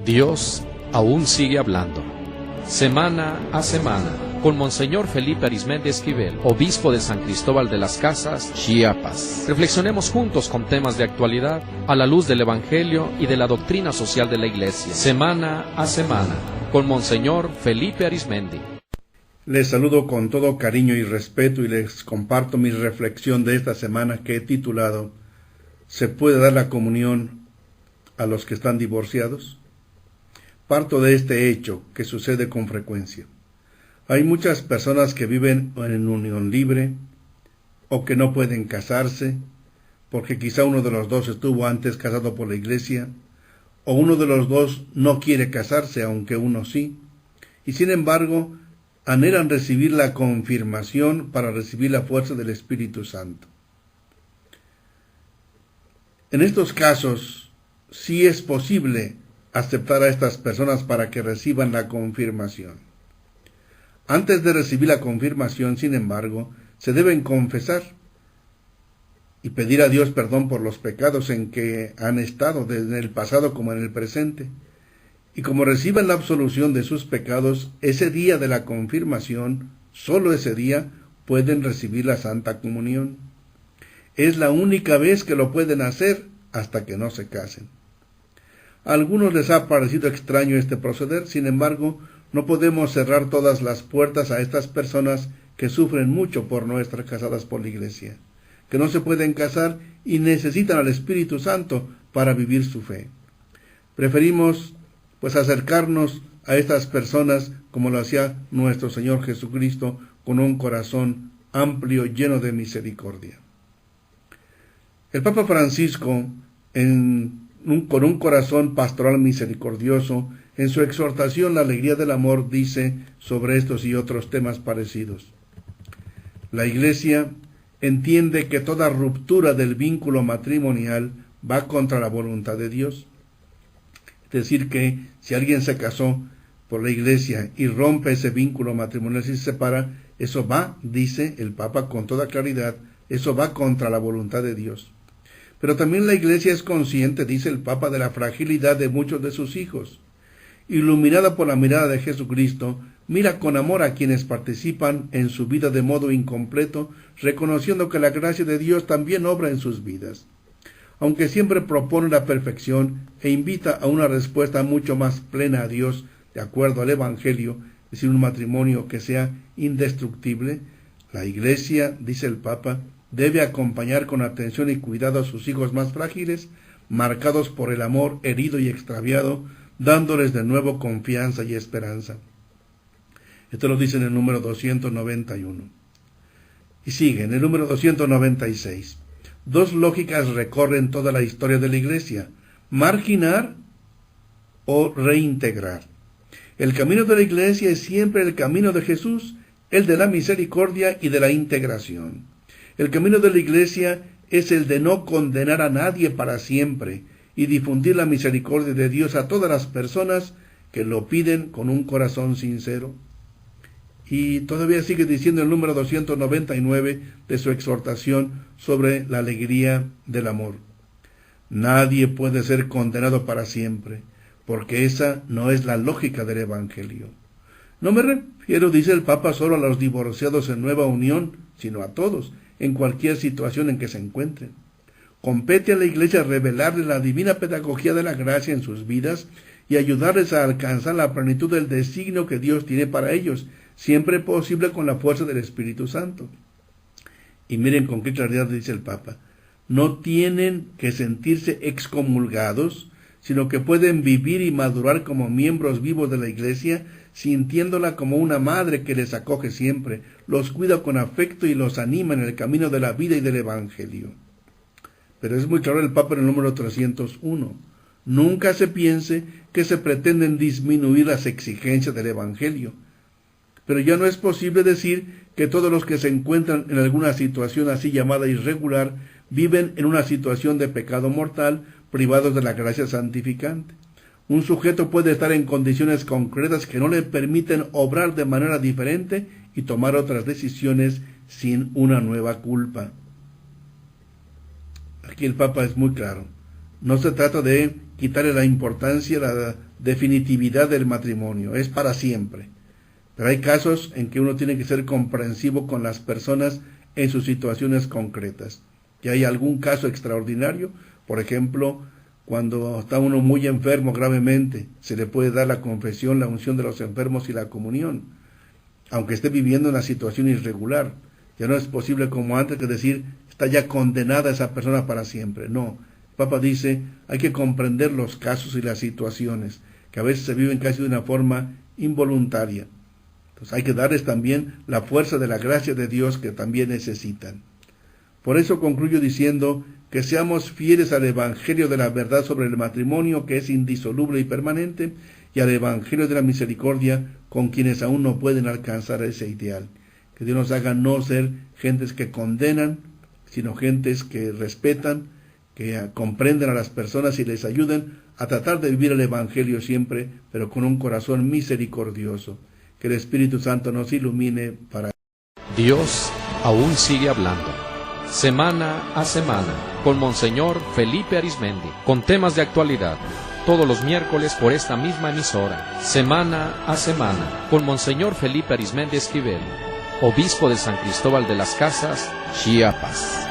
Dios aún sigue hablando. Semana a semana, con Monseñor Felipe Arizmendi Esquivel, obispo de San Cristóbal de las Casas, Chiapas. Reflexionemos juntos con temas de actualidad a la luz del Evangelio y de la doctrina social de la Iglesia. Semana a semana, con Monseñor Felipe Arizmendi. Les saludo con todo cariño y respeto y les comparto mi reflexión de esta semana que he titulado ¿Se puede dar la comunión a los que están divorciados? Parto de este hecho que sucede con frecuencia. Hay muchas personas que viven en unión libre o que no pueden casarse porque quizá uno de los dos estuvo antes casado por la iglesia o uno de los dos no quiere casarse aunque uno sí, y sin embargo anhelan recibir la confirmación para recibir la fuerza del Espíritu Santo. En estos casos sí es posible aceptar a estas personas para que reciban la confirmación. Antes de recibir la confirmación, sin embargo, se deben confesar y pedir a Dios perdón por los pecados en que han estado desde el pasado como en el presente. Y como reciban la absolución de sus pecados, ese día de la confirmación, solo ese día, pueden recibir la Santa Comunión. Es la única vez que lo pueden hacer hasta que no se casen. A algunos les ha parecido extraño este proceder, sin embargo, no podemos cerrar todas las puertas a estas personas que sufren mucho por no estar casadas por la Iglesia, que no se pueden casar y necesitan al Espíritu Santo para vivir su fe. Preferimos acercarnos a estas personas como lo hacía nuestro Señor Jesucristo, con un corazón amplio, lleno de misericordia. El Papa Francisco, con un corazón pastoral misericordioso, en su exhortación La alegría del amor, dice sobre estos y otros temas parecidos: la Iglesia entiende que toda ruptura del vínculo matrimonial va contra la voluntad de Dios. Es decir, que si alguien se casó por la Iglesia y rompe ese vínculo matrimonial y se separa, eso va, dice el Papa con toda claridad, eso va contra la voluntad de Dios. Pero también la Iglesia es consciente, dice el Papa, de la fragilidad de muchos de sus hijos. Iluminada por la mirada de Jesucristo, mira con amor a quienes participan en su vida de modo incompleto, reconociendo que la gracia de Dios también obra en sus vidas. Aunque siempre propone la perfección e invita a una respuesta mucho más plena a Dios, de acuerdo al Evangelio, es decir, un matrimonio que sea indestructible, la Iglesia, dice el Papa, debe acompañar con atención y cuidado a sus hijos más frágiles, marcados por el amor herido y extraviado, dándoles de nuevo confianza y esperanza. Esto lo dice en el número 291. Y sigue, en el número 296. Dos lógicas recorren toda la historia de la Iglesia: marginar o reintegrar. El camino de la Iglesia es siempre el camino de Jesús, el de la misericordia y de la integración. El camino de la Iglesia es el de no condenar a nadie para siempre y difundir la misericordia de Dios a todas las personas que lo piden con un corazón sincero. Y todavía sigue diciendo el número 299 de su exhortación sobre la alegría del amor: nadie puede ser condenado para siempre, porque esa no es la lógica del Evangelio. No me refiero, dice el Papa, solo a los divorciados en nueva unión, sino a todos, en cualquier situación en que se encuentren. Compete a la Iglesia revelarles la divina pedagogía de la gracia en sus vidas y ayudarles a alcanzar la plenitud del designio que Dios tiene para ellos, siempre posible con la fuerza del Espíritu Santo. Y miren con qué claridad dice el Papa: no tienen que sentirse excomulgados, sino que pueden vivir y madurar como miembros vivos de la Iglesia, sintiéndola como una madre que les acoge siempre, los cuida con afecto y los anima en el camino de la vida y del Evangelio. Pero es muy claro el Papa en el número 301. Nunca se piense que se pretenden disminuir las exigencias del Evangelio. Pero ya no es posible decir que todos los que se encuentran en alguna situación así llamada irregular viven en una situación de pecado mortal, privados de la gracia santificante. Un sujeto puede estar en condiciones concretas que no le permiten obrar de manera diferente y tomar otras decisiones sin una nueva culpa. Aquí el Papa es muy claro: No se trata de quitarle la importancia, la definitividad del matrimonio, es para siempre. Pero hay casos en que uno tiene que ser comprensivo con las personas en sus situaciones concretas. Y hay algún caso extraordinario, por ejemplo, cuando está uno muy enfermo gravemente, se le puede dar la confesión, la unción de los enfermos y la comunión, aunque esté viviendo una situación irregular. Ya no es posible como antes que decir, está ya condenada esa persona para siempre. No, el Papa dice, hay que comprender los casos y las situaciones, que a veces se viven casi de una forma involuntaria. Entonces hay que darles también la fuerza de la gracia de Dios que también necesitan. Por eso concluyo diciendo que seamos fieles al Evangelio de la verdad sobre el matrimonio, que es indisoluble y permanente, y al Evangelio de la misericordia con quienes aún no pueden alcanzar ese ideal. Que Dios nos haga no ser gentes que condenan, sino gentes que respetan, que comprenden a las personas y les ayuden a tratar de vivir el Evangelio siempre, pero con un corazón misericordioso. Que el Espíritu Santo nos ilumine para... Dios aún sigue hablando. Semana a semana, con Monseñor Felipe Arizmendi, con temas de actualidad, todos los miércoles por esta misma emisora. Semana a semana, con Monseñor Felipe Arizmendi Esquivel, obispo de San Cristóbal de las Casas, Chiapas.